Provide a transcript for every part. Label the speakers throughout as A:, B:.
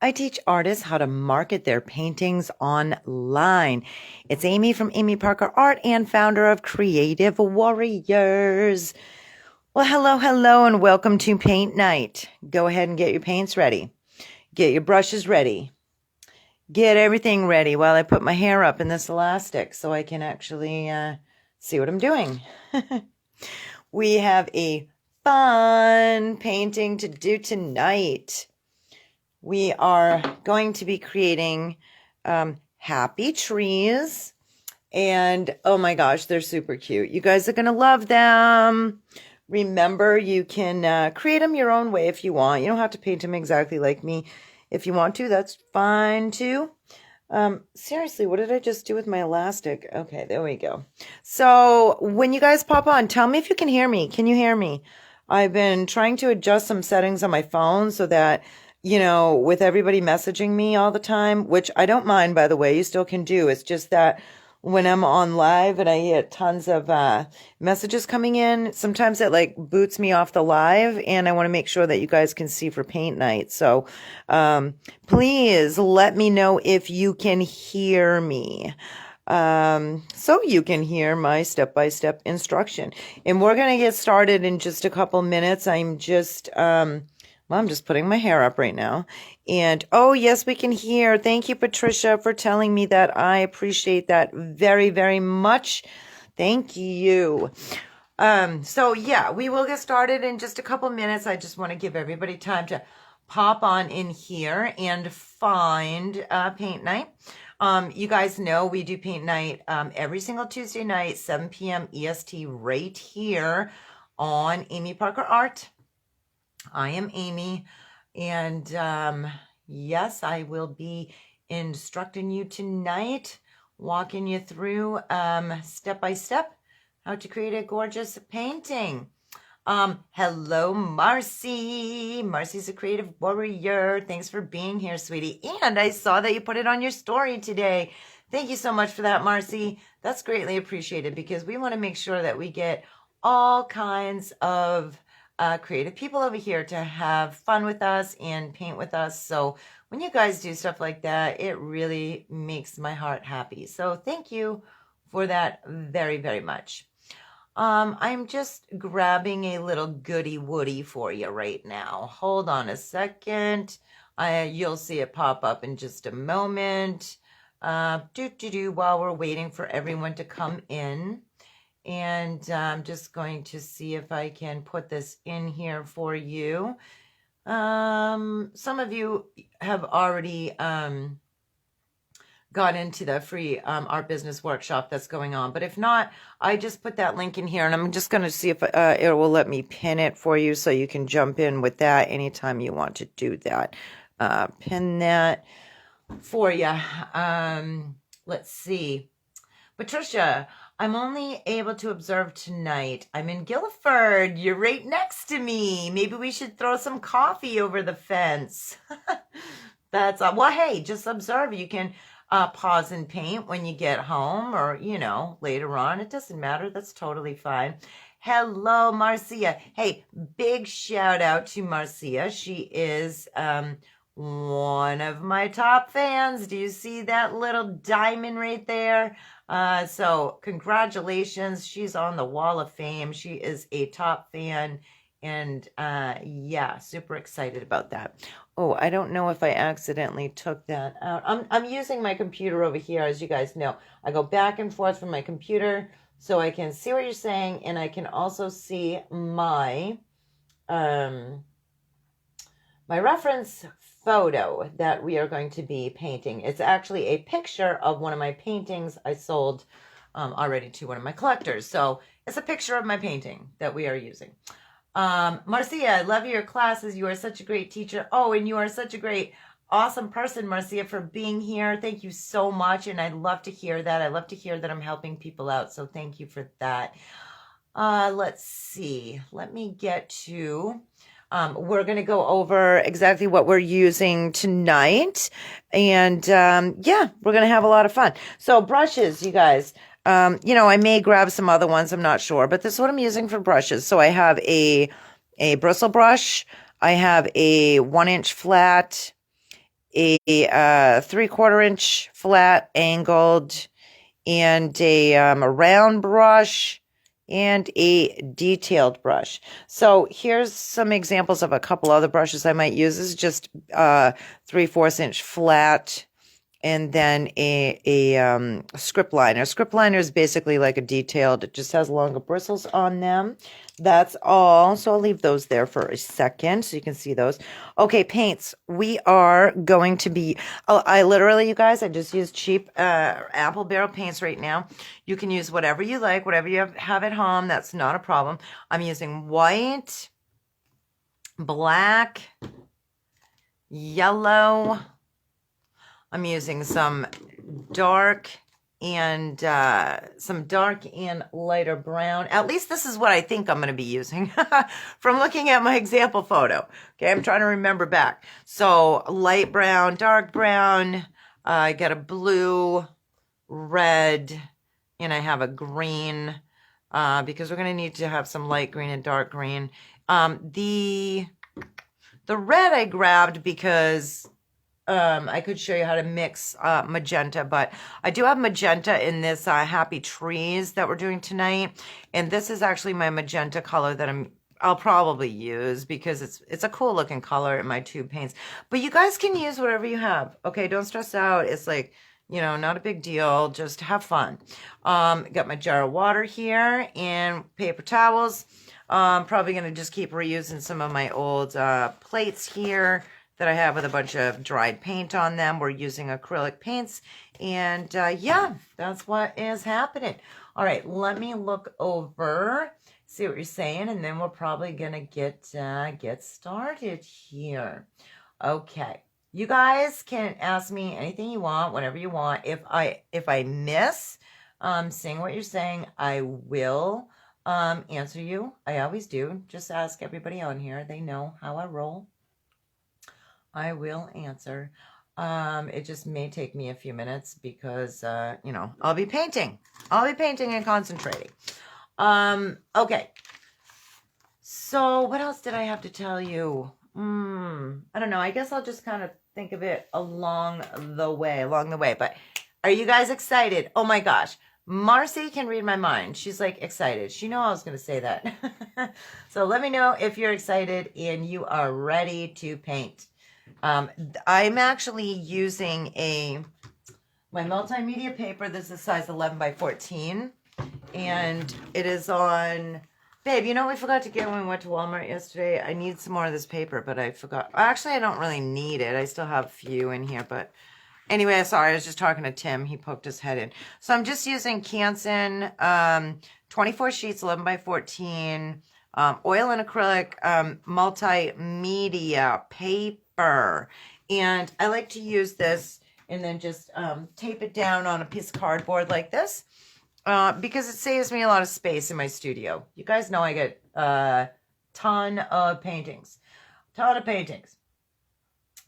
A: I teach artists how to market their paintings online. It's Amy from Amy Parker Art and founder of Creative Warriors. Well, hello, and welcome to Paint Night. Go ahead and get your paints ready. Get your brushes ready. Get everything ready while I put my hair up in this elastic so I can actually see what I'm doing. We have a fun painting to do tonight. We are going to be creating happy trees. And oh my gosh, they're super cute. You guys are going to love them. Remember, you can create them your own way if you want. You don't have to paint them exactly like me. If you want to, that's fine too. Seriously, what did I just do with my elastic? Okay, there we go. So when you guys pop on, tell me if you can hear me. Can you hear me? I've been trying to adjust some settings on my phone so that, you know, with everybody messaging me all the time, which I don't mind, by the way, you still can do. It's just that when I'm on live and I get tons of messages coming in, sometimes it like boots me off the live, and I want to make sure that you guys can see for paint night. So please let me know if you can hear me. So you can hear my step-by-step instruction. And we're going to get started in just a couple minutes. I'm just putting my hair up right now. And, oh, yes, we can hear. Thank you, Patricia, for telling me that. I appreciate that very, very much. Thank you. So, yeah, we will get started in just a couple minutes. I just want to give everybody time to pop on in here and find paint night. You guys know we do paint night every single Tuesday night, 7 p.m. EST, right here on Amy Parker Art. I am Amy, and yes, I will be instructing you tonight, walking you through step by step how to create a gorgeous painting. Hello, Marcy. Marcy's a creative warrior. Thanks for being here, sweetie. And I saw that you put it on your story today. Thank you so much for that, Marcy. That's greatly appreciated because we want to make sure that we get all kinds of creative people over here to have fun with us and paint with us. So when you guys do stuff like that, it really makes my heart happy. So thank you for that very, very much. I'm just grabbing a little goody woody for you right now. Hold on a second. You'll see it pop up in just a moment. While we're waiting for everyone to come in. And I'm just going to see if I can put this in here for you. Some of you have already got into the free art business workshop that's going on. But if not, I just put that link in here. And I'm just going to see if it will let me pin it for you so you can jump in with that anytime you want to do that. Pin that for you. Let's see. Patricia, I'm only able to observe tonight. I'm in Guilford. You're right next to me. Maybe we should throw some coffee over the fence. That's well, hey, just observe. You can pause and paint when you get home or, you know, later on. It doesn't matter. That's totally fine. Hello, Marcia. Hey, big shout out to Marcia. She is one of my top fans. Do you see that little diamond right there? So congratulations. She's on the wall of fame. She is a top fan. And yeah, super excited about that. Oh, I don't know if I accidentally took that out. I'm using my computer over here, as you guys know. I go back and forth from my computer so I can see what you're saying, and I can also see my my reference photo that we are going to be painting. It's actually a picture of one of my paintings I sold already to one of my collectors. So it's a picture of my painting that we are using. Marcia, I love your classes. You are such a great teacher. Oh, and you are such a great, awesome person, Marcia, for being here. Thank you so much. And I love to hear that. I love to hear that I'm helping people out. So thank you for that. Let's see. Let me get to... we're going to go over exactly what we're using tonight. And yeah, we're going to have a lot of fun. So brushes, you guys. You know, I may grab some other ones. I'm not sure. But this is what I'm using for brushes. So I have a bristle brush. I have a 1-inch flat. a 3/4 inch flat angled, and a round brush, and a detailed brush. So here's some examples of a couple other brushes I might use. This is just 3/4 inch flat, and then a script liner. A script liner is basically like a detailed, it just has longer bristles on them. That's all. So I'll leave those there for a second so you can see those. Okay, paints. We are going to be, oh, I literally, you guys, I just use cheap apple barrel paints right now. You can use whatever you like, whatever you have at home. That's not a problem. I'm using white, black, yellow. I'm using some dark and lighter brown. At least this is what I think I'm going to be using from looking at my example photo. Okay, I'm trying to remember back. So light brown, dark brown, I got a blue, red, and I have a green because we're going to need to have some light green and dark green. The red I grabbed because I could show you how to mix magenta, but I do have magenta in this Happy Trees that we're doing tonight. And this is actually my magenta color that I'll probably use because it's a cool looking color in my tube paints. But you guys can use whatever you have. Okay, don't stress out. It's like, you know, not a big deal. Just have fun. Got my jar of water here and paper towels. Probably going to just keep reusing some of my old plates here that I have with a bunch of dried paint on them. We're using acrylic paints. And yeah, that's what is happening. All right, let me look over, see what you're saying, and then we're probably gonna get started here. Okay, you guys can ask me anything you want, whatever you want. If I miss seeing what you're saying, I will answer you. I always do. Just ask everybody on here. They know how I roll. I will answer. It just may take me a few minutes because, you know, I'll be painting. I'll be painting and concentrating. Okay. So what else did I have to tell you? I don't know. I guess I'll just kind of think of it along the way. But are you guys excited? Oh my gosh. Marcy can read my mind. She's like excited. She knew I was going to say that. So let me know if you're excited and you are ready to paint. I'm actually using my multimedia paper. This is size 11 by 14. And it is on, babe, you know what we forgot to get when we went to Walmart yesterday? I need some more of this paper, but I forgot. Actually, I don't really need it. I still have a few in here, but anyway, sorry, I was just talking to Tim. He poked his head in. So I'm just using Canson 24 sheets, 11 by 14, oil and acrylic multimedia paper. And I like to use this and then just tape it down on a piece of cardboard like this because it saves me a lot of space in my studio. You guys know I get a ton of paintings.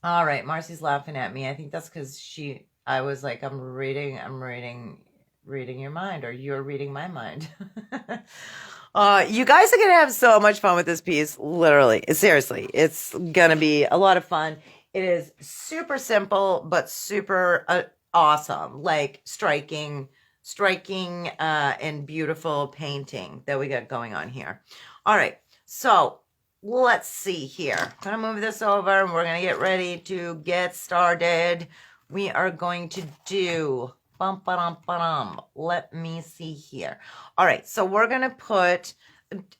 A: All right, Marcy's laughing at me. I think that's because I was like, I'm reading your mind, or you're reading my mind. You guys are going to have so much fun with this piece. Literally, seriously, it's going to be a lot of fun. It is super simple, but super awesome. Like striking, and beautiful painting that we got going on here. All right, so let's see here. I'm going to move this over and we're going to get ready to get started. We are going to do, let me see here. All right, so we're going to put,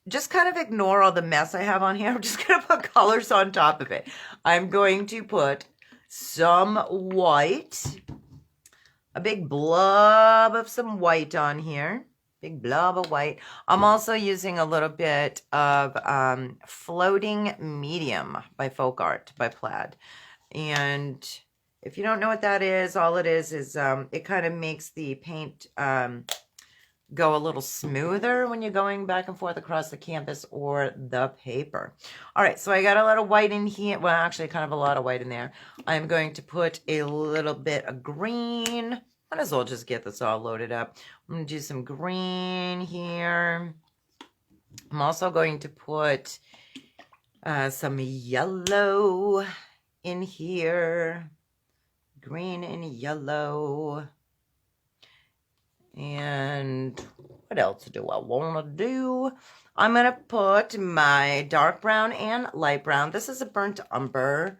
A: just kind of ignore all the mess I have on here. I'm just going to put colors on top of it. I'm going to put some white, a big blob of some white on here. Big blob of white. I'm also using a little bit of Floating Medium by Folk Art, by Plaid. And if you don't know what that is, all it is it kind of makes the paint go a little smoother when you're going back and forth across the canvas or the paper. All right, so I got a lot of white in here. Well, actually kind of a lot of white in there. I'm going to put a little bit of green. Might as well just get this all loaded up. I'm going to do some green here. I'm also going to put some yellow in here. green and yellow. And what else do I want to do? I'm going to put my dark brown and light brown. This is a burnt umber.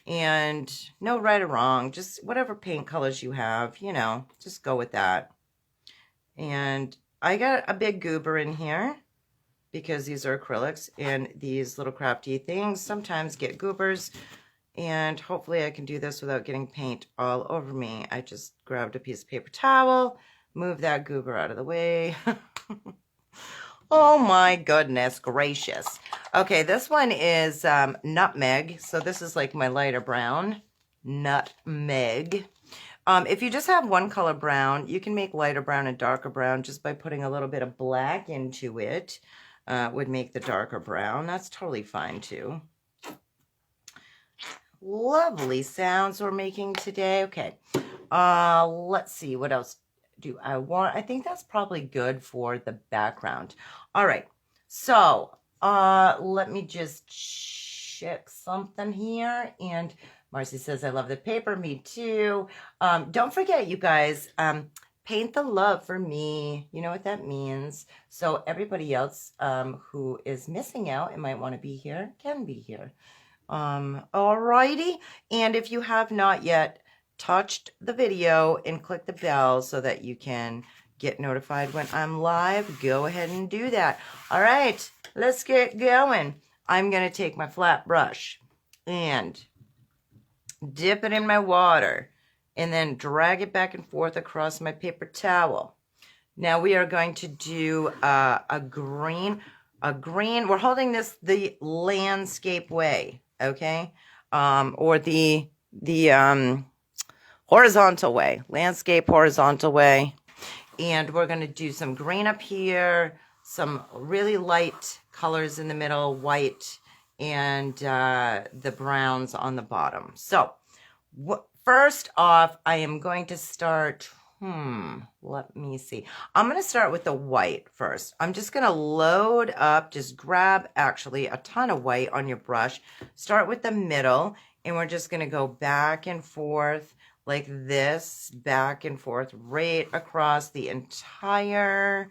A: And no right or wrong, just whatever paint colors you have, you know, just go with that. And I got a big goober in here because these are acrylics, and these little crafty things sometimes get goobers, and hopefully I can do this without getting paint all over me. I just grabbed a piece of paper towel, moved that goober out of the way. Oh my goodness gracious. Okay, this one is nutmeg. So this is like my lighter brown. Nutmeg. If you just have one color brown, you can make lighter brown and darker brown just by putting a little bit of black into it. Would make the darker brown. That's totally fine too. Lovely sounds we're making today. Okay, let's see what else do I want. I think that's probably good for the background. All right, so let me just check something here. And Marcy says, I love the paper. Me too. Don't forget, you guys, paint the love for me. You know what that means. So everybody else who is missing out and might want to be here can be here. Alrighty. And if you have not yet touched the video and click the bell so that you can get notified when I'm live, go ahead and do that. All right, let's get going. I'm going to take my flat brush and dip it in my water and then drag it back and forth across my paper towel. Now we are going to do a green. We're holding this the landscape way, okay? Or the horizontal way, landscape horizontal way. And we're going to do some green up here, some really light colors in the middle, white, and the browns on the bottom. So first off, I am going to start, let me see. I'm going to start with the white first. I'm just going to load up, just grab actually a ton of white on your brush. Start with the middle, and we're just going to go back and forth like this, back and forth, right across the entire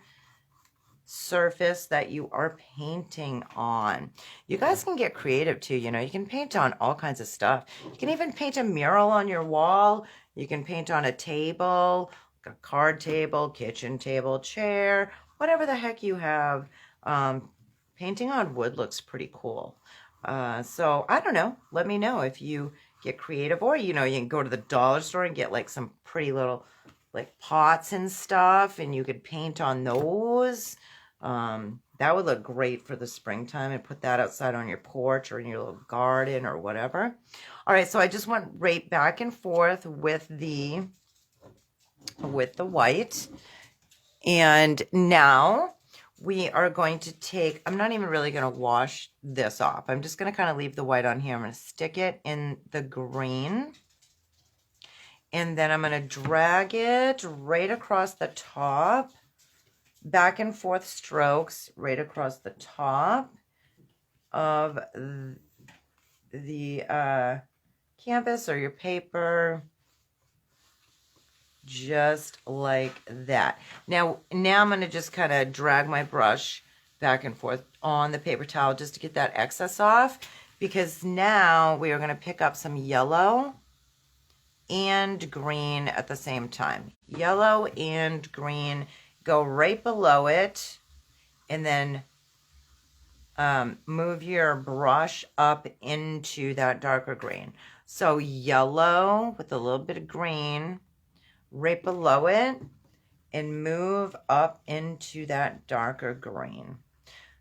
A: surface that you are painting on. You guys can get creative too, you know. You can paint on all kinds of stuff. You can even paint a mural on your wall. You can paint on a table, a card table, kitchen table, chair, whatever the heck you have. Painting on wood looks pretty cool. So I don't know. Let me know if you get creative, or you know, you can go to the dollar store and get like some pretty little like pots and stuff, and you could paint on those. That would look great for the springtime, and put that outside on your porch or in your little garden or whatever. All right, so I just went right back and forth with the white, and now we are going to take, I'm not even really going to wash this off. I'm just going to kind of leave the white on here. I'm going to stick it in the green. And then I'm going to drag it right across the top. Back and forth strokes right across the top of the canvas or your paper. Just like that. Now I'm going to just kind of drag my brush back and forth on the paper towel just to get that excess off, because now we are going to pick up some yellow and green at the same time. Yellow and green, go right below it, and then move your brush up into that darker green. So yellow with a little bit of green right below it, and move up into that darker green.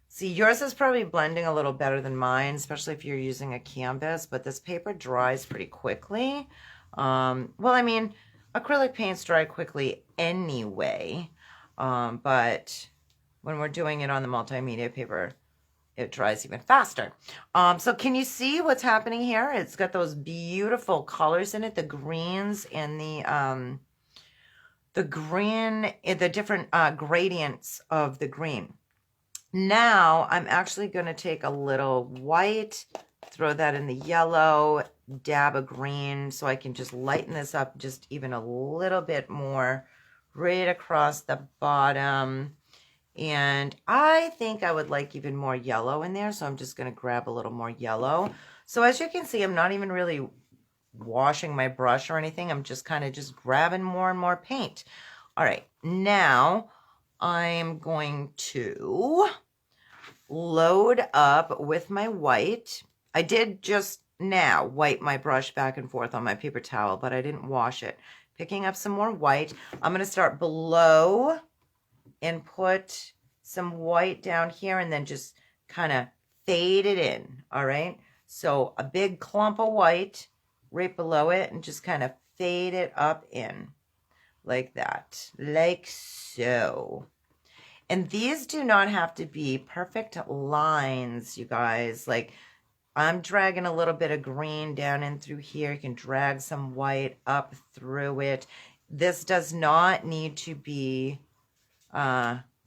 A: See, yours is probably blending a little better than mine, especially if you're using a canvas, but this paper dries pretty quickly. Well, I mean, acrylic paints dry quickly anyway, but when we're doing it on the multimedia paper, it dries even faster. So can you see what's happening here? It's got those beautiful colors in it, the greens and the green, the different gradients of the green. Now I'm actually going to take a little white throw that in the yellow, dab a green so I can just lighten this up just even a little bit more right across the bottom. And I think I would like even more yellow in there, so I'm just going to grab a little more yellow. So as you can see, I'm not even really washing my brush or anything. I'm just kind of just grabbing more and more paint. All right, now I'm going to load up with my white. I did just now wipe my brush back and forth on my paper towel, but I didn't wash it. Picking up some more white. I'm going to start below and put some white down here and then just kind of fade it in, all right? So a big clump of white right below it and just kind of fade it up in like that, like so. And these do not have to be perfect lines, you guys. Like, I'm dragging a little bit of green down in through here. You can drag some white up through it. This does not need to be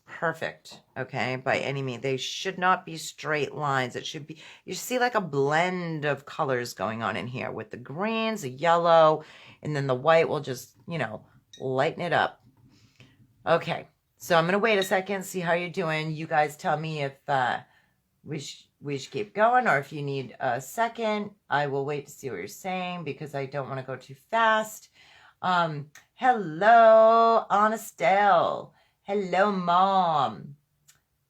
A: perfect, okay, by any means. They should not be straight lines. It should be, you see like a blend of colors going on in here with the greens, the yellow, and then the white will just, you know, lighten it up. Okay, so I'm going to wait a second, see how you're doing. You guys tell me if we should keep going or if you need a second. I will wait to see what you're saying because I don't want to go too fast. Hello, Anastelle. Hello, Mom.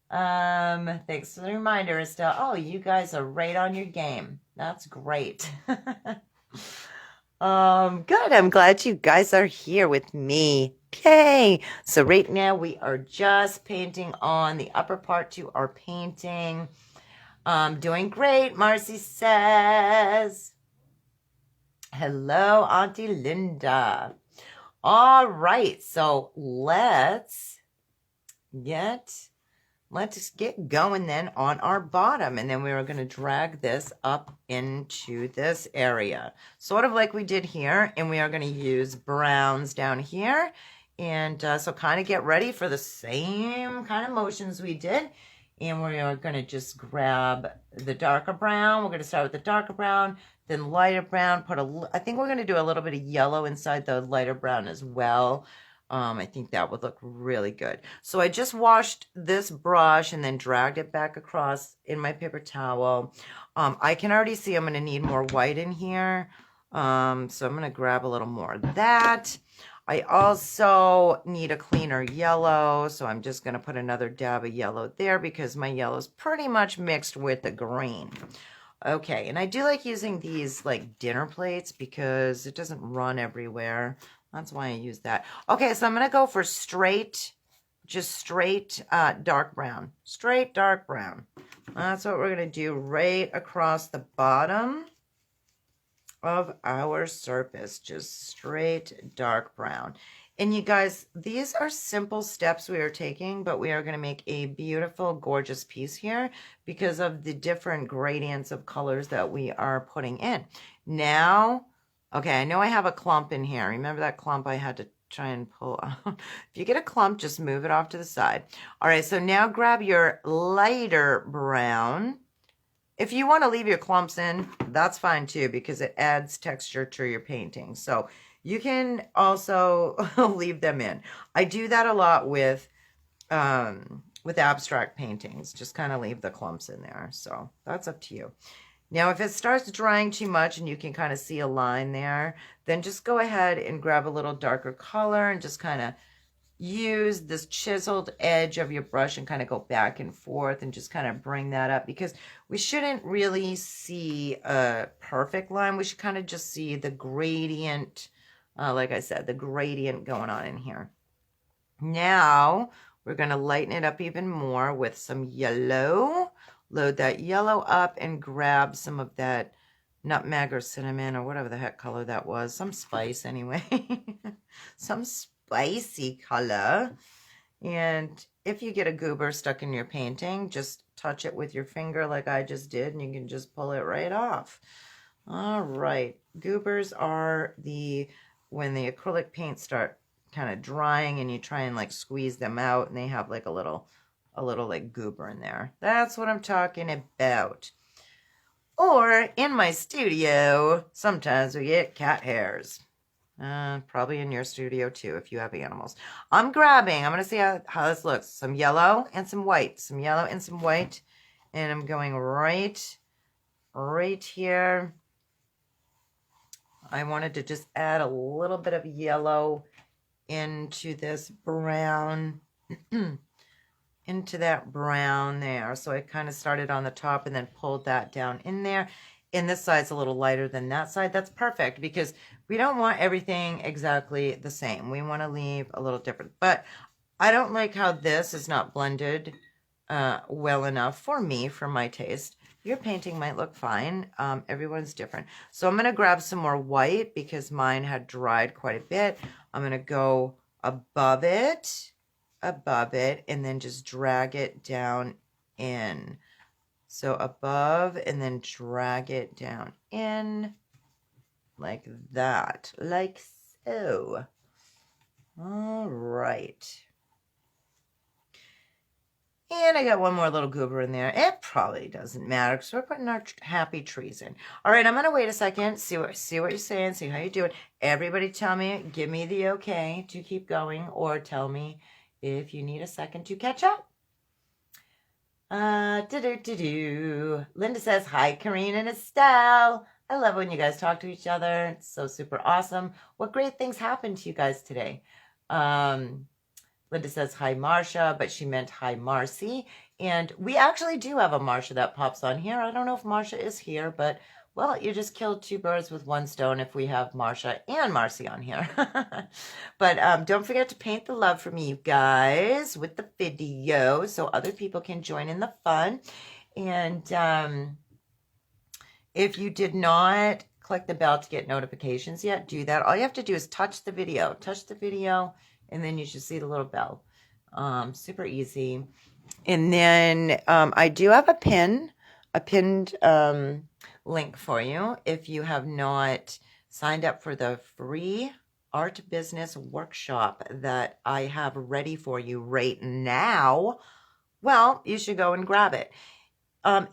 A: Thanks for the reminder, Estelle. Oh, you guys are right on your game. That's great. Good. I'm glad you guys are here with me. Okay. So right now we are just painting on the upper part to our painting. Doing great, Marcy says. Hello, Auntie Linda. All right. So let's get going then on our bottom, and then we are going to drag this up into this area, sort of like we did here, and we are going to use browns down here, and so kind of get ready for the same kind of motions we did, and we are going to just grab the darker brown. We're going to start with the darker brown, then lighter brown, I think we're going to do a little bit of yellow inside the lighter brown as well. I think that would look really good. So I just washed this brush and then dragged it back across in my paper towel. I can already see I'm going to need more white in here. So I'm going to grab a little more of that. I also need a cleaner yellow, so I'm just going to put another dab of yellow there because my yellow is pretty much mixed with the green. Okay, and I do like using these like dinner plates because it doesn't run everywhere. That's why I use that. Okay, so I'm going to go for just straight dark brown. Straight dark brown. That's what we're going to do right across the bottom of our surface. Just straight dark brown. And you guys, these are simple steps we are taking, but we are going to make a beautiful, gorgeous piece here because of the different gradients of colors that we are putting in. Now, okay, I know I have a clump in here. Remember that clump I had to try and pull out? If you get a clump, just move it off to the side. All right, so now grab your lighter brown. If you want to leave your clumps in, that's fine too, because it adds texture to your painting. So you can also leave them in. I do that a lot with abstract paintings. Just kind of leave the clumps in there. So that's up to you. Now, if it starts drying too much and you can kind of see a line there, then just go ahead and grab a little darker color and just kind of use this chiseled edge of your brush and kind of go back and forth and just kind of bring that up, because we shouldn't really see a perfect line. We should kind of just see the gradient, like I said, the gradient going on in here. Now, we're going to lighten it up even more with some yellow. Load that yellow up and grab some of that nutmeg or cinnamon or whatever the heck color that was. Some spice anyway. Some spicy color. And if you get a goober stuck in your painting, just touch it with your finger like I just did, and you can just pull it right off. All right. Goobers are when the acrylic paints start kind of drying and you try and like squeeze them out and they have like a little like goober in there. That's what I'm talking about. Or in my studio, sometimes we get cat hairs. Probably in your studio too, if you have animals. I'm going to see how this looks. Some yellow and some white. Some yellow and some white. And I'm going right here. I wanted to just add a little bit of yellow into this brown. Into that brown there. So I kind of started on the top and then pulled that down in there. And this side's a little lighter than that side. That's perfect because we don't want everything exactly the same. We want to leave a little different. But I don't like how this is not blended well enough for me, for my taste. Your painting might look fine. Everyone's different. So I'm going to grab some more white because mine had dried quite a bit. I'm going to go above it, and then just drag it down in. So above and then drag it down in like that, like so. All right. And I got one more little goober in there. It probably doesn't matter because we're putting our happy trees in. All right, I'm going to wait a second, see what you're saying, see how you're doing. Everybody tell me, give me the okay to keep going, or tell me if you need a second to catch up. Linda says, hi, Karine and Estelle. I love when you guys talk to each other. It's so super awesome. What great things happened to you guys today? Linda says, hi, Marcia, but she meant hi, Marcy. And we actually do have a Marcia that pops on here. I don't know if Marcia is here, but, well, you just killed two birds with one stone if we have Marcia and Marcy on here. But don't forget to paint the love for me, you guys, with the video so other people can join in the fun. And if you did not click the bell to get notifications yet, do that. All you have to do is touch the video, and then you should see the little bell. Super easy. And then I do have a pinned link for you if you have not signed up for the free art business workshop that I have ready for you right now. Well, you should go and grab it.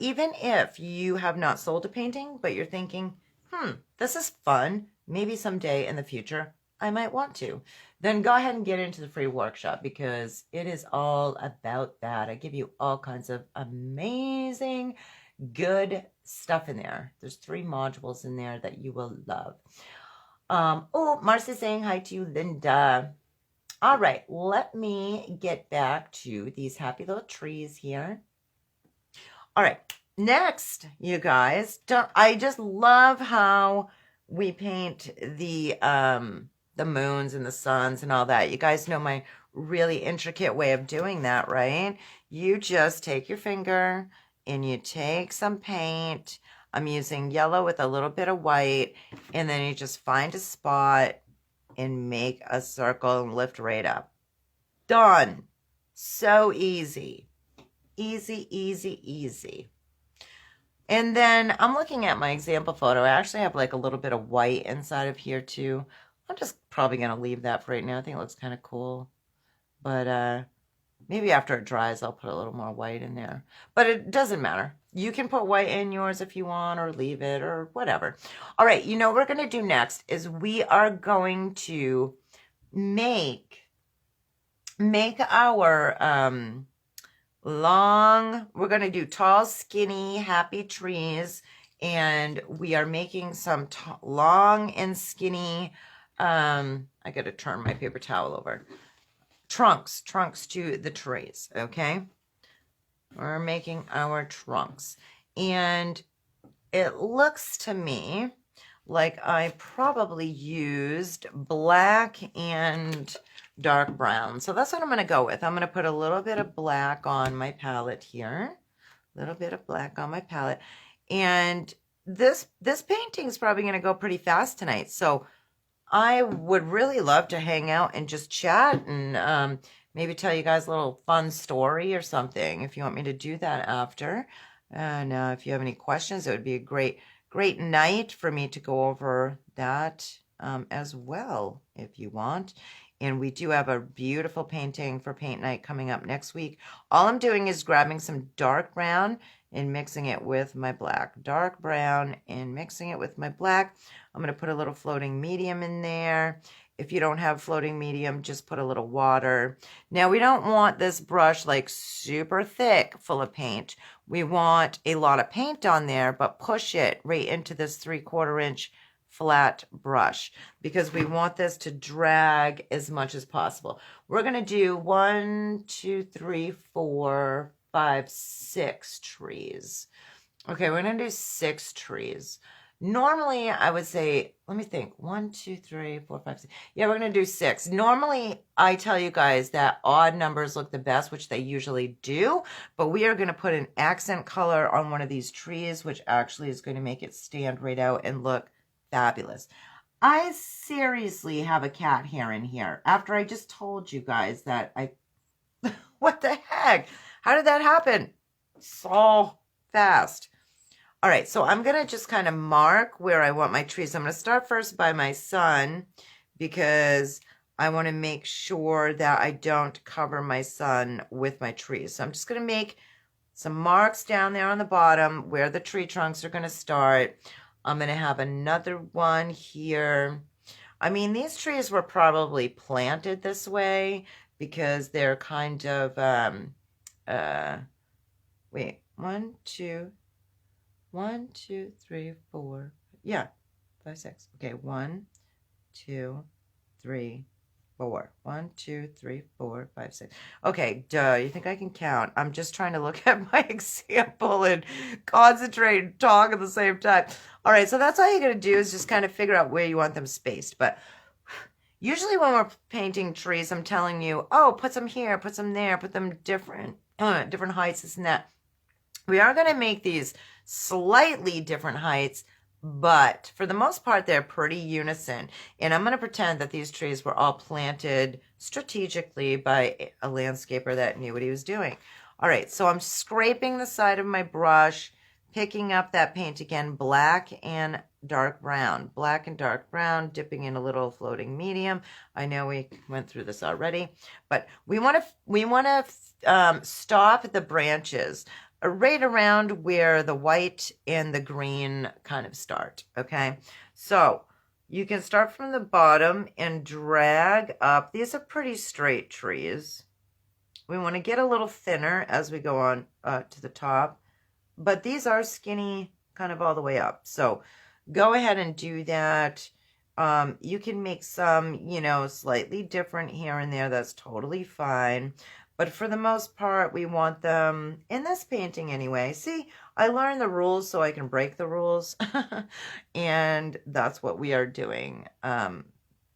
A: Even if you have not sold a painting, but you're thinking, this is fun, maybe someday in the future I might want to, then go ahead and get into the free workshop because it is all about that. I give you all kinds of amazing, good stuff in there. There's 3 modules in there that you will love. Oh, Marcy's saying hi to you, Linda. All right, let me get back to these happy little trees here. All right, next, you guys, I just love how we paint the moons and the suns and all that. You guys know my really intricate way of doing that, right? You just take your finger and you take some paint. I'm using yellow with a little bit of white, and then you just find a spot and make a circle and lift right up. Done. So easy. Easy, easy, easy. And then I'm looking at my example photo. I actually have like a little bit of white inside of here too. I'm just probably going to leave that for right now. I think it looks kind of cool. But maybe after it dries, I'll put a little more white in there. But it doesn't matter. You can put white in yours if you want, or leave it, or whatever. All right, you know what we're going to do next is we are going to make our we're going to do tall, skinny, happy trees. And we are making some long and skinny, I got to turn my paper towel over. Trunks to the trees, okay? We're making our trunks. And it looks to me like I probably used black and dark brown. So that's what I'm going to go with. I'm going to put a little bit of black on my palette here. A little bit of black on my palette. And this painting is probably going to go pretty fast tonight. So I would really love to hang out and just chat and maybe tell you guys a little fun story or something if you want me to do that after. And if you have any questions, it would be a great night for me to go over that as well if you want. And we do have a beautiful painting for paint night coming up next week. All I'm doing is grabbing some dark brown and mixing it with my black. Dark brown and mixing it with my black. I'm going to put a little floating medium in there. If you don't have floating medium, just put a little water. Now, we don't want this brush like super thick full of paint. We want a lot of paint on there, but push it right into this 3/4 inch flat brush because we want this to drag as much as possible. We're going to do 1, 2, 3, 4, 5, 6 trees. Okay, we're going to do 6 trees. Normally, I would say, let me think, 1, 2, 3, 4, 5, 6. Yeah, we're going to do 6. Normally, I tell you guys that odd numbers look the best, which they usually do, but we are going to put an accent color on one of these trees, which actually is going to make it stand right out and look fabulous. I seriously have a cat hair in here after I just told you guys that what the heck? How did that happen so fast? All right, so I'm going to just kind of mark where I want my trees. I'm going to start first by my sun because I want to make sure that I don't cover my sun with my trees. So I'm just going to make some marks down there on the bottom where the tree trunks are going to start. I'm going to have another one here. I mean, these trees were probably planted this way because they're kind of, wait, 1, 2, 3, 4, yeah, 5, 6. Okay, 1, 2, 3, 4. 1, 2, 3, 4, 5, 6. Okay, duh, you think I can count? I'm just trying to look at my example and concentrate and talk at the same time. All right, so that's all you're going to do is just kind of figure out where you want them spaced. But usually when we're painting trees, I'm telling you, oh, put some here, put some there, put them different heights, this and that. We are going to make these slightly different heights, but for the most part, they're pretty unison. And I'm going to pretend that these trees were all planted strategically by a landscaper that knew what he was doing. All right, so I'm scraping the side of my brush, picking up that paint again, black and dark brown. Black and dark brown, dipping in a little floating medium. I know we went through this already, but we want to stop at the branches right around where the white and the green kind of start, okay? So you can start from the bottom and drag up. These are pretty straight trees. We want to get a little thinner as we go on to the top, but these are skinny kind of all the way up. So go ahead and do that. You can make some, slightly different here and there. That's totally fine. But for the most part, we want them in this painting anyway. See, I learned the rules so I can break the rules. And that's what we are doing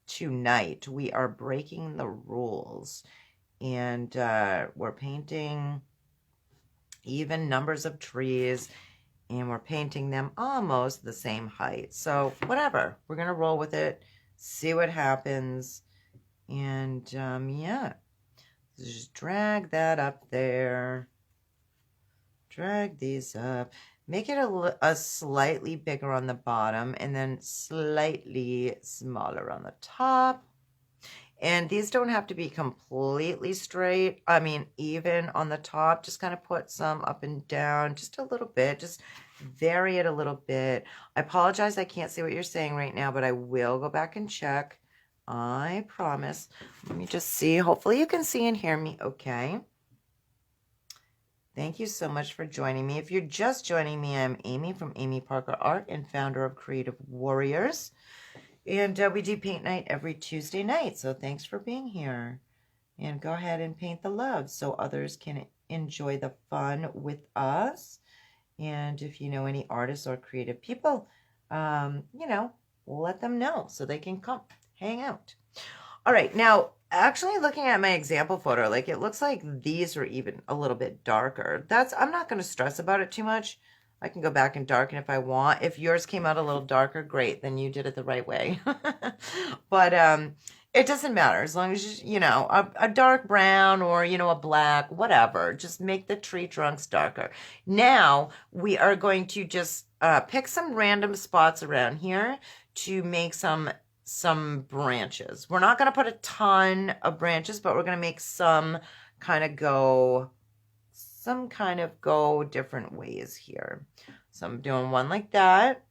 A: tonight. We are breaking the rules. And we're painting even numbers of trees. And we're painting them almost the same height. So whatever. We're going to roll with it. See what happens. And yeah. Just drag that up there. Drag these up. Make it a slightly bigger on the bottom and then slightly smaller on the top. And these don't have to be completely straight. I mean, even on the top, just kind of put some up and down just a little bit. Just vary it a little bit. I apologize, I can't see what you're saying right now, but I will go back and check. I promise. Let me just see. Hopefully you can see and hear me okay. Thank you so much for joining me. If you're just joining me, I'm Amy from Amy Parker Art and founder of Creative Warriors. And we do paint night every Tuesday night. So thanks for being here. And go ahead and paint the love so others can enjoy the fun with us. And if you know any artists or creative people, let them know so they can come hang out. All right, now actually looking at my example photo, like it looks like these are even a little bit darker. I'm not going to stress about it too much. I can go back and darken if I want. If yours came out a little darker, great, then you did it the right way. But it doesn't matter as long as a dark brown or a black, whatever. Just make the tree trunks darker. Now we are going to just pick some random spots around here to make some some branches. We're not going to put a ton of branches, but we're going to make some kind of go different ways here. So I'm doing one like that.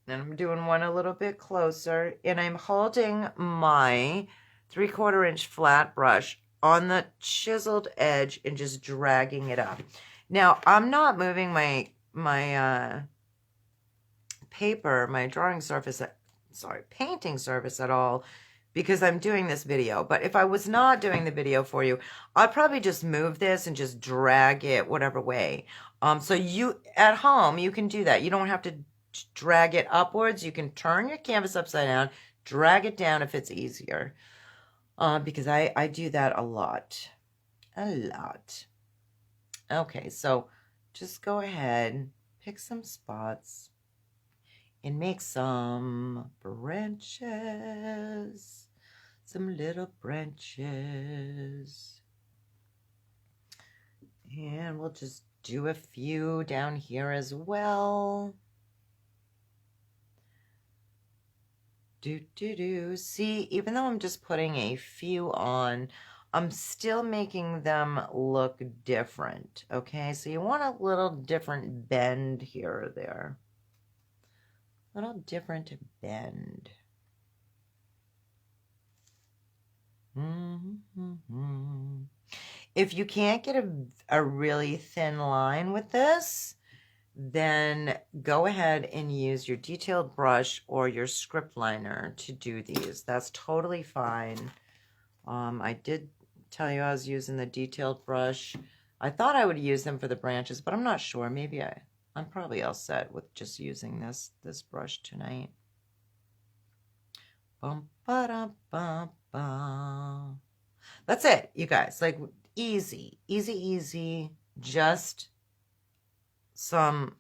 A: And I'm doing one a little bit closer. And I'm holding my 3/4 inch flat brush on the chiseled edge and just dragging it up. Now, I'm not moving my paper, my drawing surface, painting surface at all, because I'm doing this video. But if I was not doing the video for you, I'd probably just move this and just drag it whatever way. So you, at home, you can do that. You don't have to drag it upwards. You can turn your canvas upside down, drag it down if it's easier. Because I do that a lot. Okay, so just go ahead, pick some spots, and make some branches, some little branches. And we'll just do a few down here as well. See, even though I'm just putting a few on, I'm still making them look different, okay? So you want a little different bend here or there. Little different bend. If you can't get a really thin line with this, then go ahead and use your detailed brush or your script liner to do these. That's totally fine. I did tell you I was using the detailed brush. I thought I would use them for the branches, but I'm not sure. Maybe I'm probably all set with just using this brush tonight. Bum, ba-dum, bum, bum. That's it, you guys. Like, easy. Just some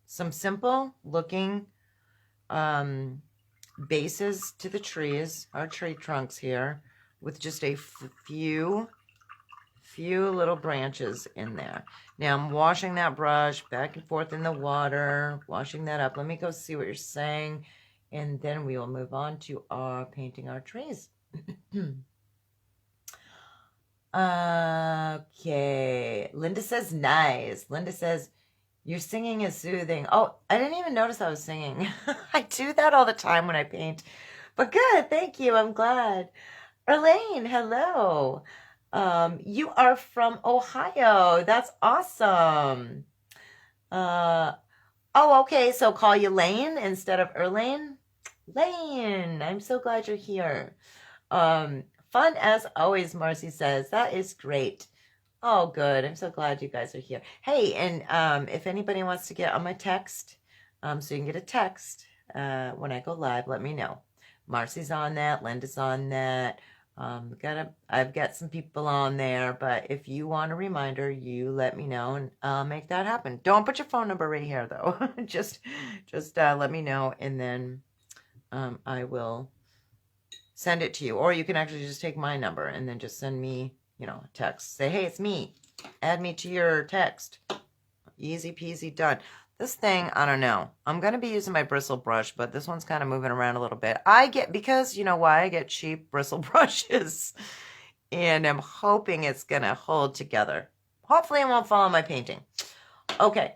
A: simple looking bases to the trees, our tree trunks here, with just a few little branches in there. Now I'm washing that brush back and forth in the water, washing that up. Let me go see what you're saying, and then we will move on to our painting our trees. Okay, Linda says nice. Linda says your singing is soothing. Oh, I didn't even notice I was singing. I do that all the time when I paint. But good, thank you. I'm glad. Elaine, hello. You are from Ohio. That's awesome. Oh, okay, so call you Lane instead of Erlane? Lane, I'm so glad you're here. Fun as always, Marcy says. That is great. Oh, good. I'm so glad you guys are here. Hey, and if anybody wants to get on my text, so you can get a text when I go live, let me know. Marcy's on that. Linda's on that. I've got some people on there, but if you want a reminder, you let me know, and I'll make that happen. Don't put your phone number right here, though. just let me know, and then I will send it to you. Or you can actually just take my number and then just send me, a text. Say, hey, it's me. Add me to your text. Easy peasy done. This thing, I don't know. I'm going to be using my bristle brush, but this one's kind of moving around a little bit. Because you know why? I get cheap bristle brushes. And I'm hoping it's going to hold together. Hopefully it won't fall on my painting. Okay.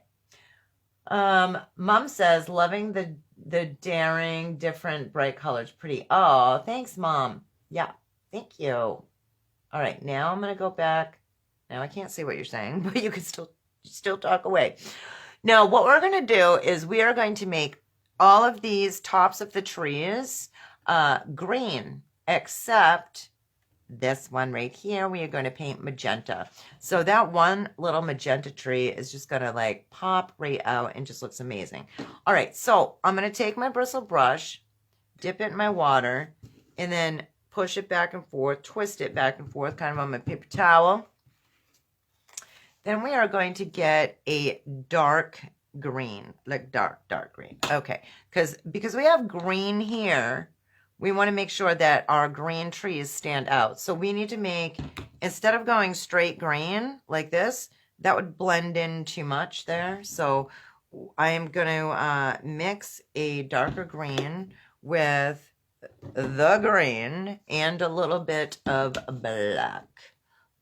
A: Mom says, loving the daring, different, bright colors. Pretty. Oh, thanks, Mom. Yeah, thank you. All right, now I'm going to go back. Now I can't see what you're saying, but you can still talk away. Now, what we're going to do is we are going to make all of these tops of the trees green, except this one right here, we are going to paint magenta. So that one little magenta tree is just going to like pop right out and just looks amazing. All right, so I'm going to take my bristle brush, dip it in my water, and then push it back and forth, twist it back and forth, kind of on my paper towel. Then we are going to get a dark green, like dark green. Okay, because we have green here, we want to make sure that our green trees stand out. So we need to make, instead of going straight green like this, that would blend in too much there. So I am going to mix a darker green with the green and a little bit of black.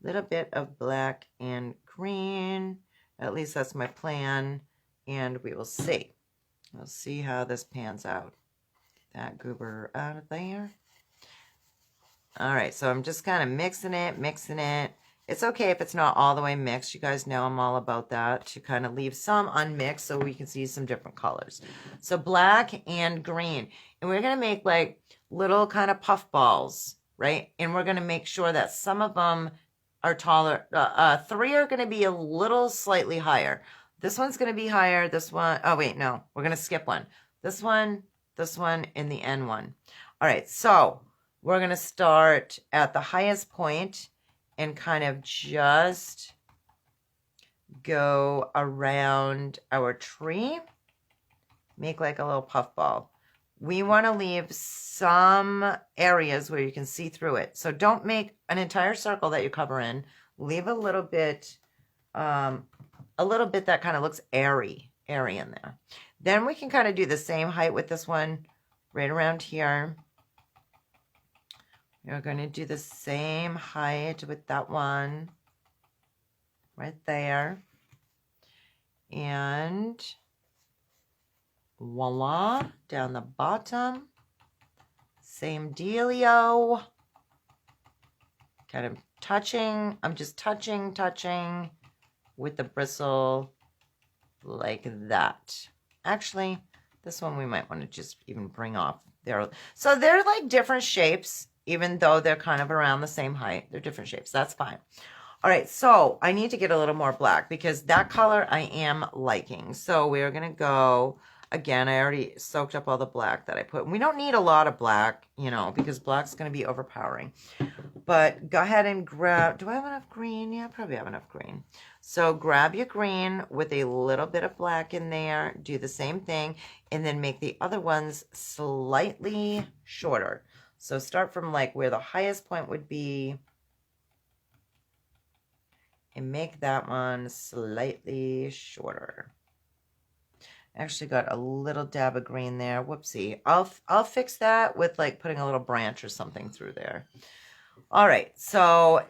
A: A little bit of black and green. At least that's my plan. And we will see. We'll see how this pans out. That goober out of there. All right, so I'm just kind of mixing it. It's okay if it's not all the way mixed. You guys know I'm all about that, to kind of leave some unmixed so we can see some different colors. So black and green. And we're going to make like little kind of puff balls, right? And we're going to make sure that some of them are taller. 3 are going to be a little slightly higher. This one's going to be higher. This one, oh wait, no, we're going to skip one. This one, and the end one. All right, so we're going to start at the highest point and kind of just go around our tree. Make like a little puff ball. We want to leave some areas where you can see through it. So don't make an entire circle that you cover in. Leave a little bit that kind of looks airy in there. Then we can kind of do the same height with this one right around here. You're going to do the same height with that one right there. And voila, down the bottom. Same dealio. Kind of touching. I'm just touching with the bristle like that. Actually, this one we might want to just even bring off there. So they're like different shapes. Even though they're kind of around the same height. They're different shapes. That's fine. All right, so I need to get a little more black because that color I am liking. So we're going to go, again, I already soaked up all the black that I put. We don't need a lot of black, you know, because black's going to be overpowering. But go ahead and grab, do I have enough green? Yeah, I probably have enough green. So grab your green with a little bit of black in there. Do the same thing. And then make the other ones slightly shorter. So start from like where the highest point would be and make that one slightly shorter. Actually got a little dab of green there. Whoopsie. I'll fix that with like putting a little branch or something through there. All right, so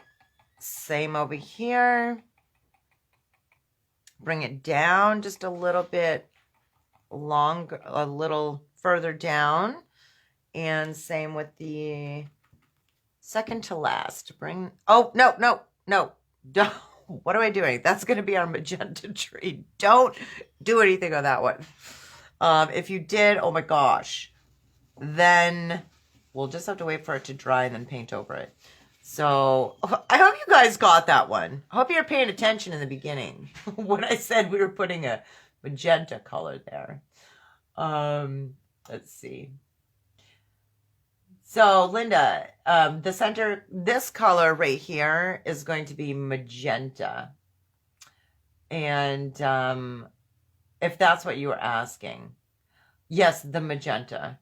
A: same over here. Bring it down just a little bit longer, a little further down. And same with the second to last. Bring, oh, no. Don't, what am I doing? That's going to be our magenta tree. Don't do anything on that one. If you did, oh my gosh, then we'll just have to wait for it to dry and then paint over it. So I hope you guys got that one. I hope you're paying attention in the beginning when I said we were putting a magenta color there. Let's see. So, Linda, the center, this color right here is going to be magenta. And if that's what you were asking. Yes, the magenta.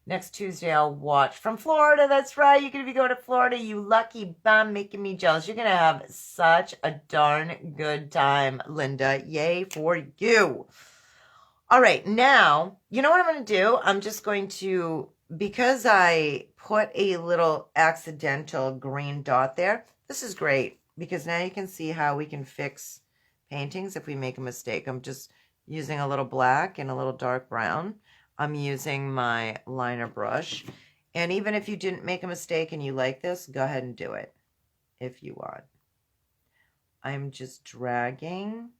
A: Next Tuesday, I'll watch from Florida. That's right. You're going to be going to Florida, you lucky bum, making me jealous. You're going to have such a darn good time, Linda. Yay for you. All right, now, you know what I'm going to do? I'm just going to, because I put a little accidental green dot there, this is great because now you can see how we can fix paintings if we make a mistake. I'm just using a little black and a little dark brown. I'm using my liner brush. And even if you didn't make a mistake and you like this, go ahead and do it if you want. I'm just dragging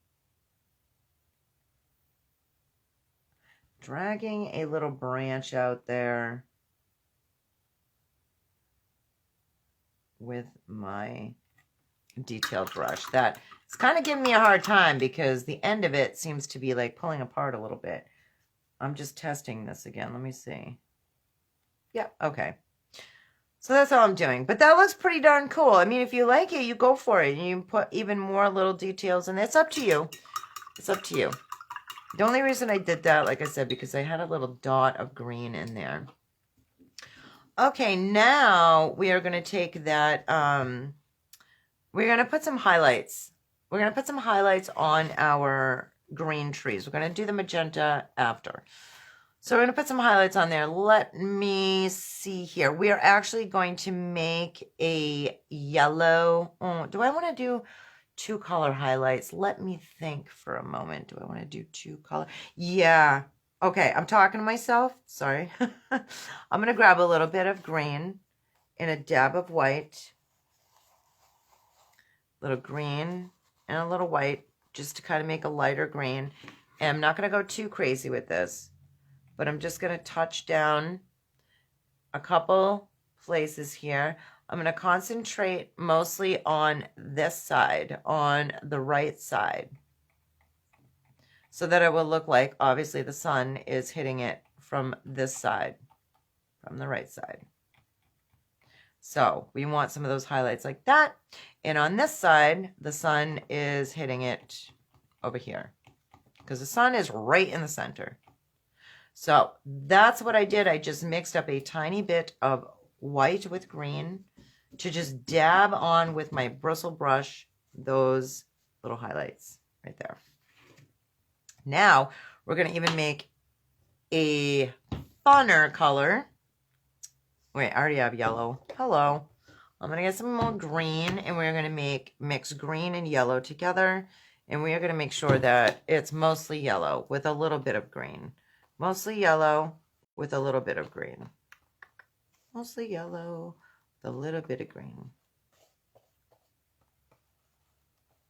A: a little branch out there with my detail brush. That it's kind of giving me a hard time because the end of it seems to be like pulling apart a little bit. I'm just testing this again. Let me see. Yeah, okay. So that's all I'm doing. But that looks pretty darn cool. I mean, if you like it, you go for it. You can put even more little details in. It's up to you. It's up to you. The only reason I did that, like I said, because I had a little dot of green in there. Okay, now we are going to take that, we're going to put some highlights. We're going to put some highlights on our green trees. We're going to do the magenta after. So we're going to put some highlights on there. Let me see here. We are actually going to make a yellow. Oh, do I want to do 2 color highlights? Let me think for a moment. Do I want to do 2 color? Yeah. Okay, I'm talking to myself. Sorry. I'm going to grab a little bit of green and a dab of white. A little green and a little white just to kind of make a lighter green. And I'm not going to go too crazy with this, but I'm just going to touch down a couple places here. I'm going to concentrate mostly on this side, on the right side, so that it will look like, obviously, the sun is hitting it from this side, from the right side. So we want some of those highlights like that. And on this side, the sun is hitting it over here because the sun is right in the center. So that's what I did. I just mixed up a tiny bit of white with green to just dab on with my bristle brush those little highlights right there. Now we're going to even make a funner color. Wait, I already have yellow. Hello. I'm going to get some more green, and we're going to mix green and yellow together. And we are going to make sure that it's mostly yellow with a little bit of green. Mostly yellow with a little bit of green. Mostly yellow with a little bit of green.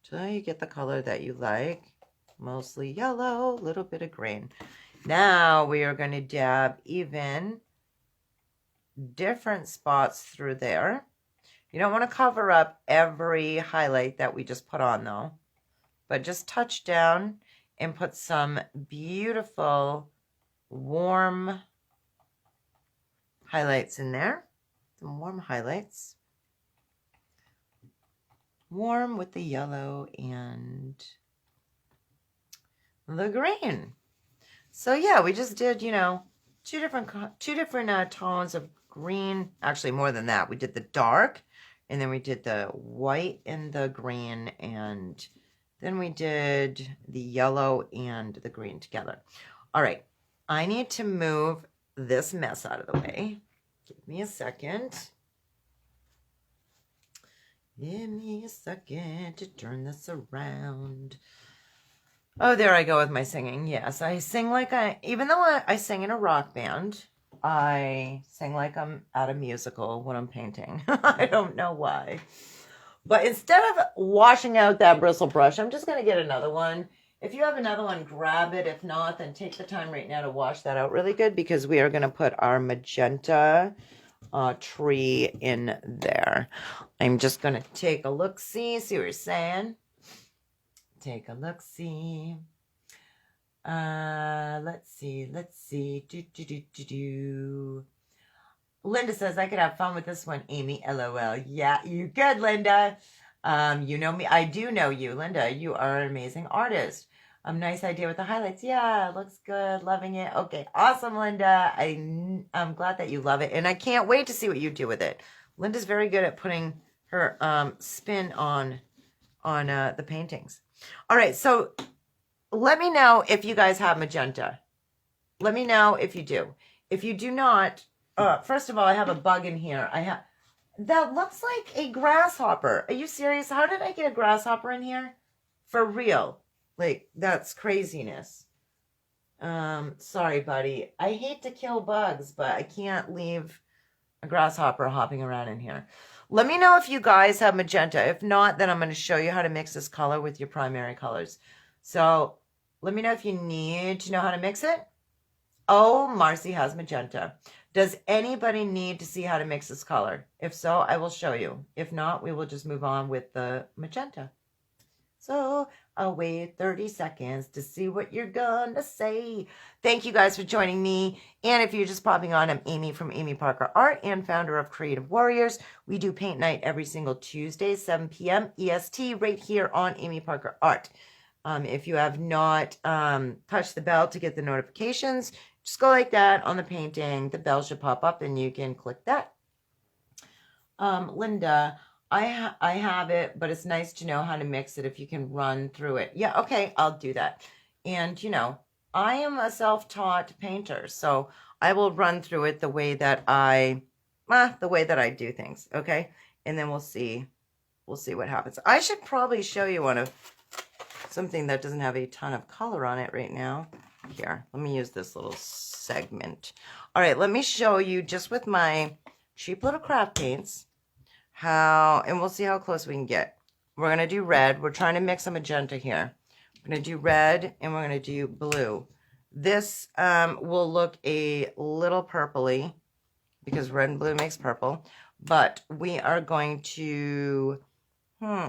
A: Till you get the color that you like. Mostly yellow, little bit of green. Now we are going to dab even different spots through there. You don't want to cover up every highlight that we just put on though, but just touch down and put some beautiful warm highlights in there. Some warm highlights. Warm with the yellow and the green. So yeah, we just did, you know, two different tones of green. Actually, more than that. We did the dark, and then we did the white and the green, and then we did the yellow and the green together. All right, I need to move this mess out of the way. Give me a second. Give me a second to turn this around. Oh, there I go with my singing. Yes, I sing like even though I sing in a rock band, I sing like I'm at a musical when I'm painting. I don't know why. But instead of washing out that bristle brush, I'm just going to get another one. If you have another one, grab it. If not, then take the time right now to wash that out really good, because we are going to put our magenta tree in there. I'm just going to take a look-see, see what you're saying. Take a look-see. Let's see. Linda says, I could have fun with this one, Amy. LOL. Yeah, you could, Linda. You know me. I do know you, Linda. You are an amazing artist. Nice idea with the highlights. Yeah, looks good. Loving it. Okay, awesome, Linda. I'm glad that you love it, and I can't wait to see what you do with it. Linda's very good at putting her spin on the paintings. All right, so let me know if you guys have magenta. Let me know if you do. If you do not, first of all, I have a bug in here. That looks like a grasshopper. Are you serious? How did I get a grasshopper in here? For real. Like, that's craziness. Sorry, buddy. I hate to kill bugs, but I can't leave a grasshopper hopping around in here. Let me know if you guys have magenta. If not, then I'm going to show you how to mix this color with your primary colors. So let me know if you need to know how to mix it. Oh, Marcy has magenta. Does anybody need to see how to mix this color? If so, I will show you. If not, we will just move on with the magenta. So I'll wait 30 seconds to see what you're gonna say. Thank you guys for joining me. And if you're just popping on, I'm Amy from Amy Parker Art and founder of Creative Warriors. We do paint night every single Tuesday, 7 p.m. EST, right here on Amy Parker Art. If you have not touched the bell to get the notifications, just go like that on the painting. The bell should pop up and you can click that. Linda, I have it, but it's nice to know how to mix it if you can run through it. Yeah, okay, I'll do that. And, you know, I am a self-taught painter, so I will run through it the way that I do things, okay? And then we'll see what happens. I should probably show you one of something that doesn't have a ton of color on it right now. Here, let me use this little segment. All right, let me show you just with my cheap little craft paints how, and we'll see how close we can get. We're going to do red. We're trying to mix a magenta here. We're going to do red and we're going to do blue. This will look a little purpley because red and blue makes purple, but we are going to,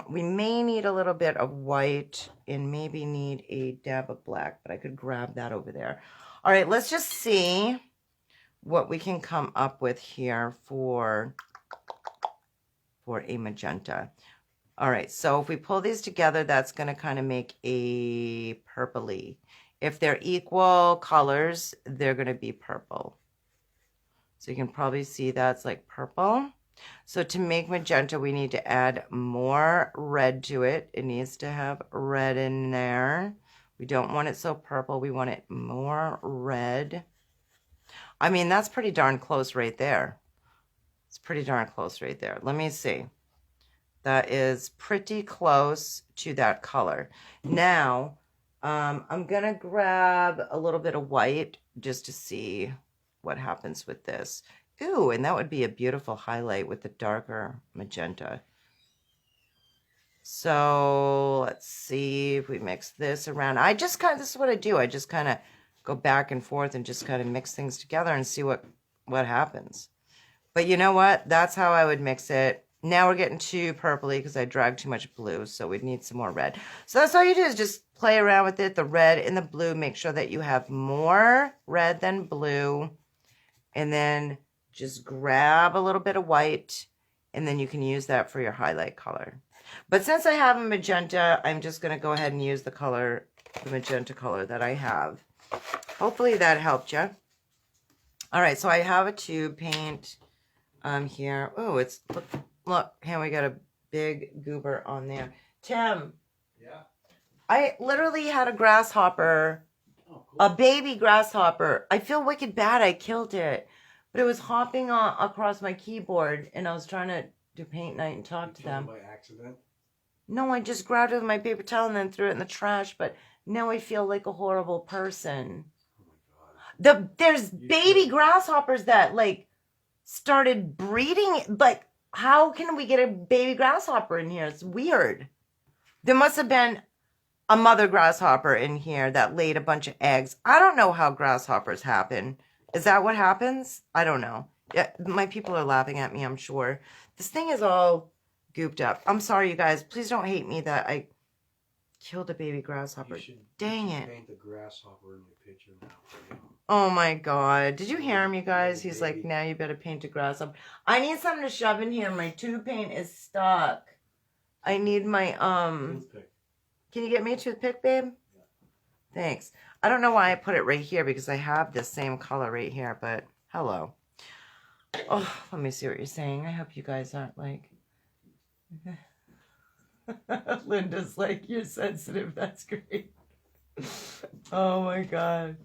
A: we may need a little bit of white and maybe need a dab of black, but I could grab that over there. All right, let's just see what we can come up with here for a magenta. All right, so if we pull these together, that's going to kind of make a purpley. If they're equal colors, they're going to be purple. So you can probably see that's like purple. So to make magenta, we need to add more red to it. It needs to have red in there. We don't want it so purple. We want it more red. I mean, that's pretty darn close right there. It's pretty darn close right there. Let me see. That is pretty close to that color. Now, I'm going to grab a little bit of white just to see what happens with this. Ooh, and that would be a beautiful highlight with the darker magenta. So let's see if we mix this around. This is what I do. I just kind of go back and forth and just kind of mix things together and see what happens. But you know what? That's how I would mix it. Now we're getting too purpley because I dragged too much blue, so we'd need some more red. So that's all you do is just play around with it, the red and the blue. Make sure that you have more red than blue. And then just grab a little bit of white, and then you can use that for your highlight color. But since I have a magenta, I'm just going to go ahead and use the magenta color that I have. Hopefully that helped you. All right, so I have a tube paint here. Oh, look, here we got a big goober on there. Tim.
B: Yeah.
A: I literally had a grasshopper, a baby grasshopper. I feel wicked bad. I killed it. But it was hopping across my keyboard, and I was trying to do paint night and talk to them.
B: By accident?
A: No, I just grabbed it with my paper towel and then threw it in the trash, but now I feel like a horrible person.
B: Oh my God.
A: There's baby grasshoppers that, like, started breeding. Like, how can we get a baby grasshopper in here? It's weird. There must have been a mother grasshopper in here that laid a bunch of eggs. I don't know how grasshoppers happen. Is that what happens? I don't know. Yeah, my people are laughing at me, I'm sure. This thing is all gooped up. I'm sorry, you guys. Please don't hate me that I killed a baby grasshopper. Dang it.
B: Paint the grasshopper in your picture now.
A: Oh my God. Did you hear him, you guys? He's like, now you better paint a grasshopper. I need something to shove in here. My tube paint is stuck. I need my,
B: Toothpick.
A: Can you get me a toothpick, babe?
B: Yeah.
A: Thanks. I don't know why I put it right here because I have this same color right here, but hello. Oh, let me see what you're saying. I hope you guys aren't like... Linda's like, you're sensitive. That's great. Oh my God.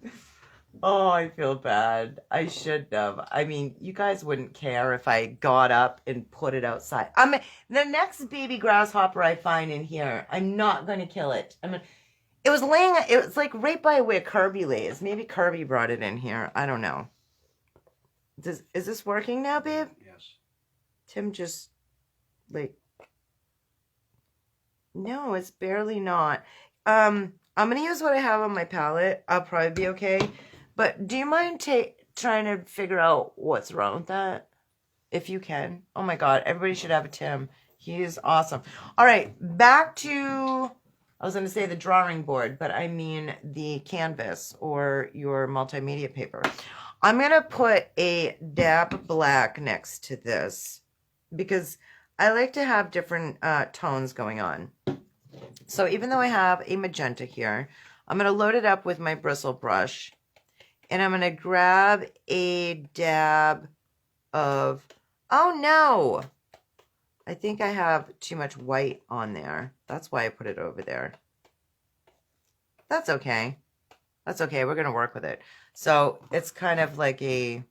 A: Oh, I feel bad. I should have. I mean, you guys wouldn't care if I got up and put it outside. The next baby grasshopper I find in here, I'm not going to kill it. It was like right by where Kirby lays. Maybe Kirby brought it in here. I don't know. Is this working now, babe?
B: Yes.
A: Tim just, like... No, it's barely not. I'm going to use what I have on my palette. I'll probably be okay. But do you mind trying to figure out what's wrong with that? If you can. Oh my God, everybody should have a Tim. He is awesome. All right, back to, I was going to say the drawing board, but I mean the canvas or your multimedia paper. I'm going to put a dab black next to this because I like to have different tones going on. So even though I have a magenta here, I'm going to load it up with my bristle brush. And I'm going to grab a dab of, oh no, I think I have too much white on there. That's why I put it over there. That's okay. That's okay. We're going to work with it. So it's kind of like a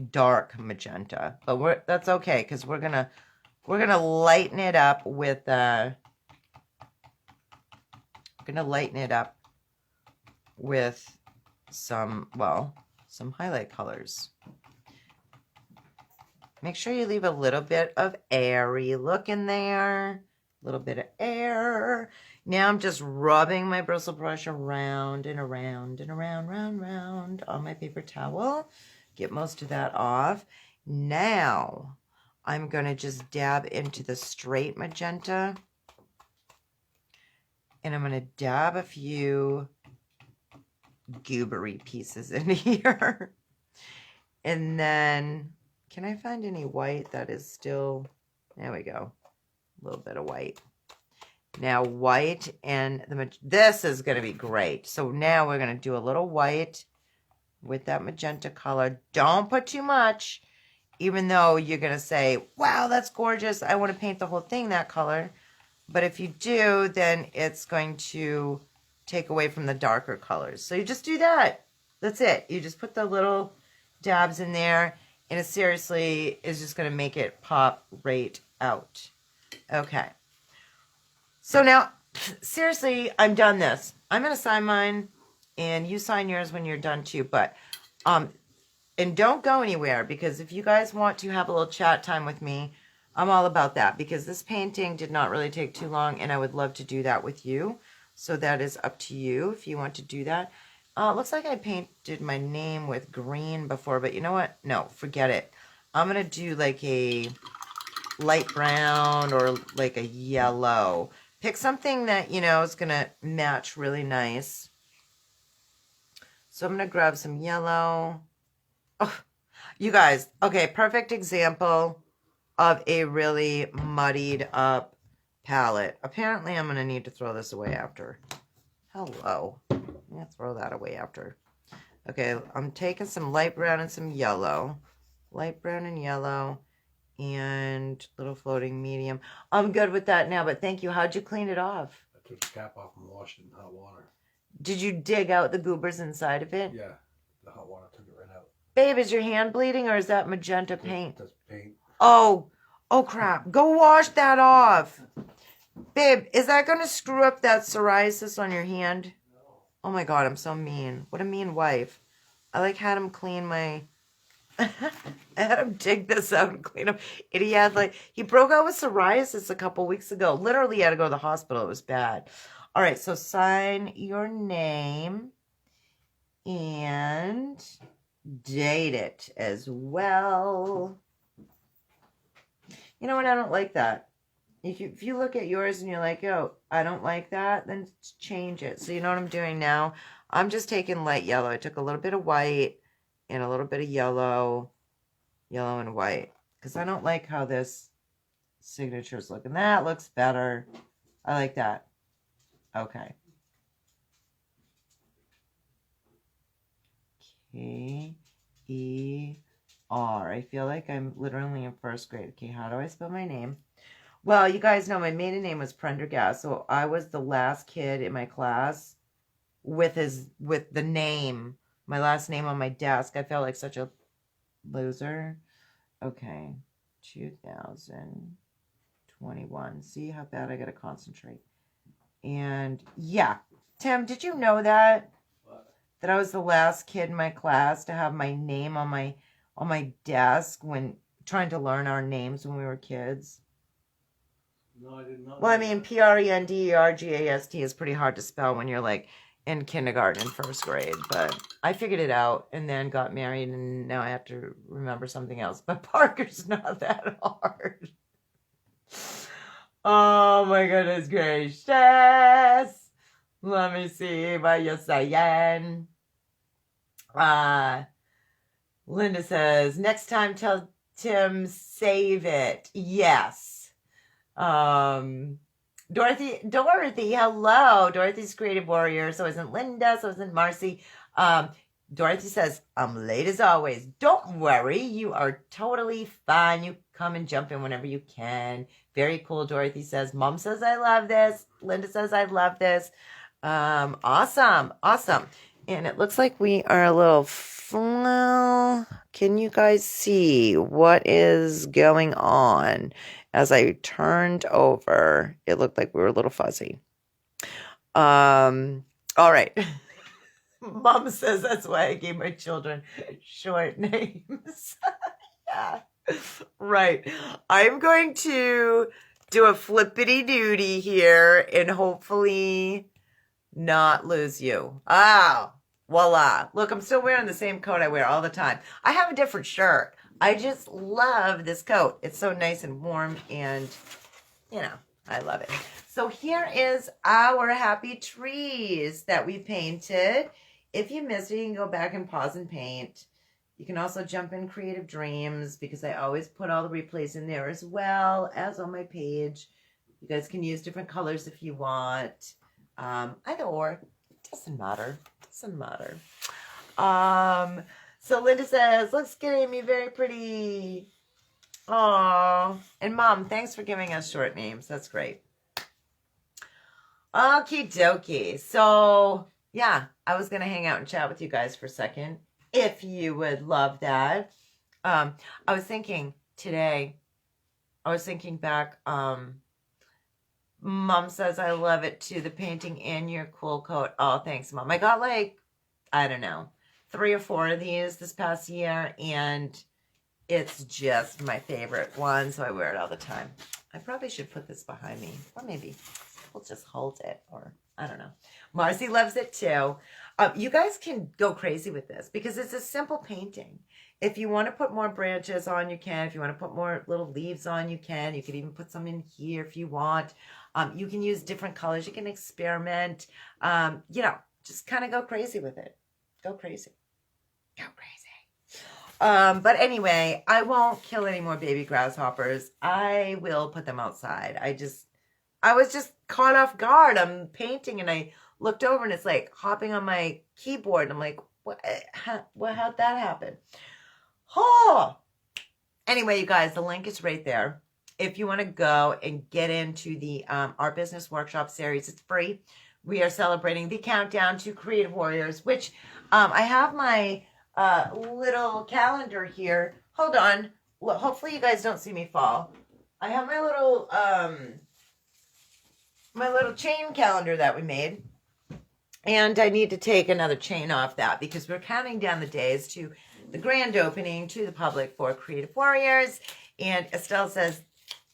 A: dark magenta, but that's okay because we're gonna lighten it up with some highlight colors. Make sure you leave a little bit of airy look in there. A little bit of air. Now I'm just rubbing my bristle brush around and around and around, round on my paper towel. Get most of that off. Now I'm going to just dab into the straight magenta. And I'm going to dab a few goobery pieces in here. And then, can I find any white that is still, there we go. A little bit of white. Now white and this is going to be great. So now we're going to do a little white with that magenta color. Don't put too much, even though you're going to say, wow, that's gorgeous. I want to paint the whole thing that color. But if you do, then it's going to take away from the darker colors. So you just do that. That's it. You just put the little dabs in there, and it seriously is just going to make it pop right out. Okay. So now, seriously, I'm done this. I'm going to sign mine, and you sign yours when you're done too. But, and don't go anywhere, because if you guys want to have a little chat time with me, I'm all about that, because this painting did not really take too long, and I would love to do that with you. So that is up to you if you want to do that. Looks like I painted my name with green before, but you know what? No, forget it. I'm going to do like a light brown or like a yellow. Pick something that, you know, is going to match really nice. So I'm going to grab some yellow. Oh, you guys, okay, perfect example of a really muddied up palette. Apparently, I'm going to need to throw this away after. Hello. I'm going to throw that away after. Okay, I'm taking some light brown and some yellow. Light brown and yellow. And little floating medium. I'm good with that now, but thank you. How'd you clean it off?
B: I took the cap off and washed it in hot water.
A: Did you dig out the goobers inside of it?
B: Yeah, the hot water took it right out.
A: Babe, is your hand bleeding or is that magenta paint?
B: That's paint.
A: Oh crap. Go wash that off. Babe, is that going to screw up that psoriasis on your hand?
B: No.
A: Oh my God, I'm so mean. What a mean wife. I like had him clean my... I had him dig this out and clean up. And he had he broke out with psoriasis a couple weeks ago. Literally had to go to the hospital. It was bad. All right, so sign your name and date it as well. You know what? I don't like that. If you look at yours and you're like, oh, I don't like that, then change it. So you know what I'm doing now? I'm just taking light yellow. I took a little bit of white and a little bit of yellow and white, because I don't like how this signature's looking. That looks better. I like that. Okay. K-E-R. I feel like I'm literally in first grade. Okay, how do I spell my name? Well, you guys know my maiden name was Prendergast, so I was the last kid in my class with the name, my last name on my desk. I felt like such a loser. Okay, 2021. See how bad I gotta concentrate. And yeah, Tim, did you know that?
B: What?
A: That I was the last kid in my class to have my name on my desk when trying to learn our names when we were kids?
B: No, I did not.
A: Well, I mean, Prendergast is pretty hard to spell when you're like in kindergarten and first grade, but I figured it out and then got married and now I have to remember something else. But Parker's not that hard. Oh my goodness gracious. Let me see what you're saying. Linda says, next time tell Tim save it. Yes. Dorothy, hello. Dorothy's Creative Warrior. So isn't Linda, so isn't Marcy. Dorothy says, I'm late as always. Don't worry. You are totally fine. You come and jump in whenever you can. Very cool, Dorothy says. Mom says I love this. Linda says I love this. Awesome. Awesome. And it looks like we are a little, well, can you guys see what is going on? As I turned over, it looked like we were a little fuzzy. All right. Mom says that's why I gave my children short names. Yeah. Right. I'm going to do a flippity doody here and hopefully not lose you. Ah, voila. Look, I'm still wearing the same coat I wear all the time. I have a different shirt. I just love this coat. It's so nice and warm and, you know, I love it. So here is our happy trees that we painted. If you missed it, you can go back and pause and paint. You can also jump in Creative Dreams because I always put all the replays in there as well as on my page. You guys can use different colors if you want. Either or. It doesn't matter. Doesn't matter. So Linda says, looks good, Amy. Very pretty. Aww. And Mom, thanks for giving us short names. That's great. Okie dokie. So, yeah, I was going to hang out and chat with you guys for a second, if you would love that. I was thinking today, I was thinking back, Mom says, I love it too, the painting and your cool coat. Oh, thanks, Mom. I got like, I don't know, 3 or 4 of these this past year, and it's just my favorite one, so I wear it all the time. I probably should put this behind me, or maybe we'll just hold it, or I don't know. Marcy loves it too. You guys can go crazy with this because it's a simple painting. If you want to put more branches on, you can. If you want to put more little leaves on, you can. You could even put some in here if you want. You can use different colors. You can experiment. You know, just kind of go crazy with it. Go crazy. Go crazy. But anyway, I won't kill any more baby grasshoppers. I will put them outside. I was just caught off guard. I'm painting and I looked over and it's like hopping on my keyboard. And I'm like, how'd that happen? Oh! Anyway, you guys, the link is right there. If you want to go and get into the Art Business Workshop series, it's free. We are celebrating the countdown to Creative Warriors, which I have my little calendar here. Hold on. Well, hopefully you guys don't see me fall. I have my little chain calendar that we made. And I need to take another chain off that because we're counting down the days to the grand opening to the public for Creative Warriors. And Estelle says,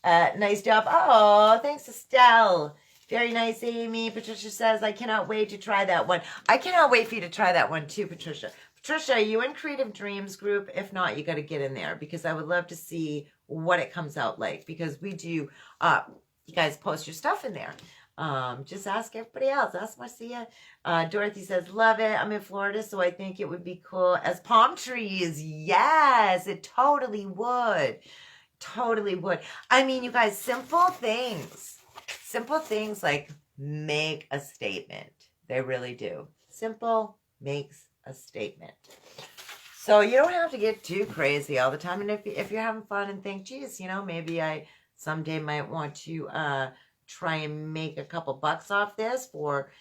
A: nice job. Oh, thanks, Estelle. Very nice, Amy. Patricia says, I cannot wait to try that one. I cannot wait for you to try that one too, Patricia. Patricia, are you in Creative Dreams group? If not, you got to get in there because I would love to see what it comes out like because we do, you guys post your stuff in there. Just ask everybody else. Ask Marcia. Dorothy says, love it. I'm in Florida, so I think it would be cool as palm trees. Yes, it totally would. Totally would. I mean, you guys, simple things like make a statement. They really do. Simple makes a statement. So you don't have to get too crazy all the time. And if you're having fun and think, geez, you know, maybe I someday might want to, try and make a couple bucks off this for,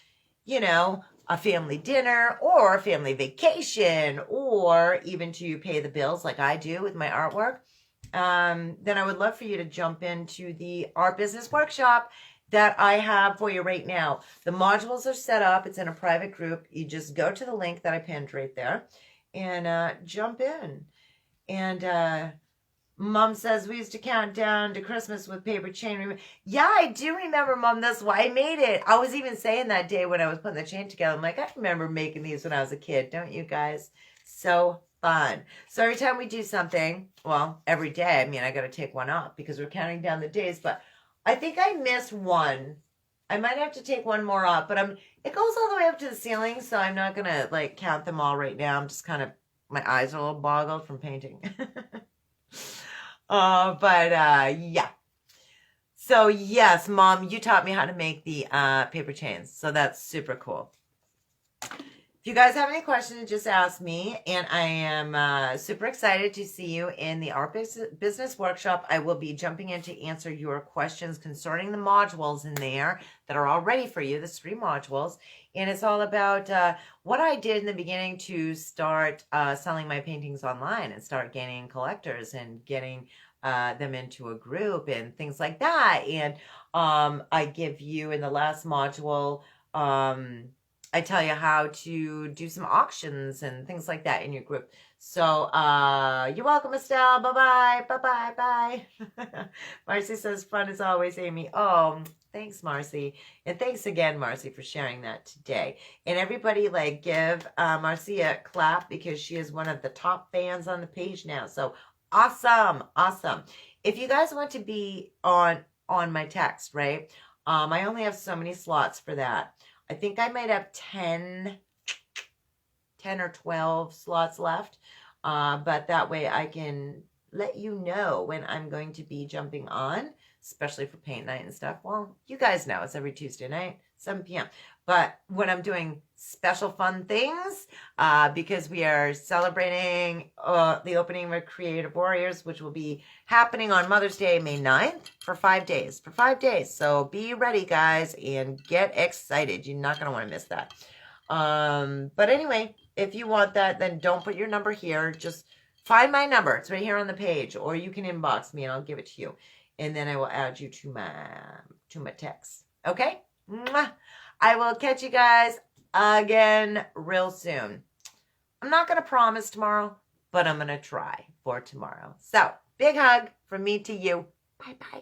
A: you know, a family dinner or a family vacation or even to pay the bills like I do with my artwork, then I would love for you to jump into the Art Business Workshop that I have for you right now. The modules are set up. It's in a private group. You just go to the link that I pinned right there and jump in. And Mom says we used to count down to Christmas with paper chain. Yeah, I do remember, Mom. That's why I made it. I was even saying that day when I was putting the chain together, I'm like, I remember making these when I was a kid. Don't you guys? So fun. So every time we do something, well, every day, I mean, I got to take one off because we're counting down the days, but I think I missed one. I might have to take one more off, but it goes all the way up to the ceiling, so I'm not going to like count them all right now. I'm just kind of, my eyes are a little boggled from painting. Yeah. So yes, Mom, you taught me how to make the paper chains. So that's super cool. If If you guys have any questions, just ask me. And I am super excited to see you in the Art Business Workshop. I will be jumping in to answer your questions concerning the modules in there that are all ready for you, the 3 modules. And it's all about what I did in the beginning to start selling my paintings online and start gaining collectors and getting them into a group and things like that. And I give you in the last module, I tell you how to do some auctions and things like that in your group. So you're welcome, Estelle. Bye-bye. Bye-bye. Bye. Marcy says, fun as always, Amy. Oh, thanks, Marcy. And thanks again, Marcy, for sharing that today. And everybody, like, give Marcy a clap because she is one of the top fans on the page now. So awesome. Awesome. If you guys want to be on my text, right? I only have so many slots for that. I think I might have 10 or 12 slots left. But that way I can let you know when I'm going to be jumping on, especially for paint night and stuff. Well, you guys know it's every Tuesday night, 7 p.m. But when I'm doing special fun things, because we are celebrating the opening of Creative Warriors, which will be happening on Mother's Day, May 9th, for 5 days. For 5 days. So be ready, guys, and get excited. You're not going to want to miss that. But anyway, if you want that, then don't put your number here. Just find my number. It's right here on the page. Or you can inbox me, and I'll give it to you. And then I will add you to my text. Okay? Mwah. I will catch you guys again real soon. I'm not going to promise tomorrow, but I'm going to try for tomorrow. So, big hug from me to you. Bye-bye.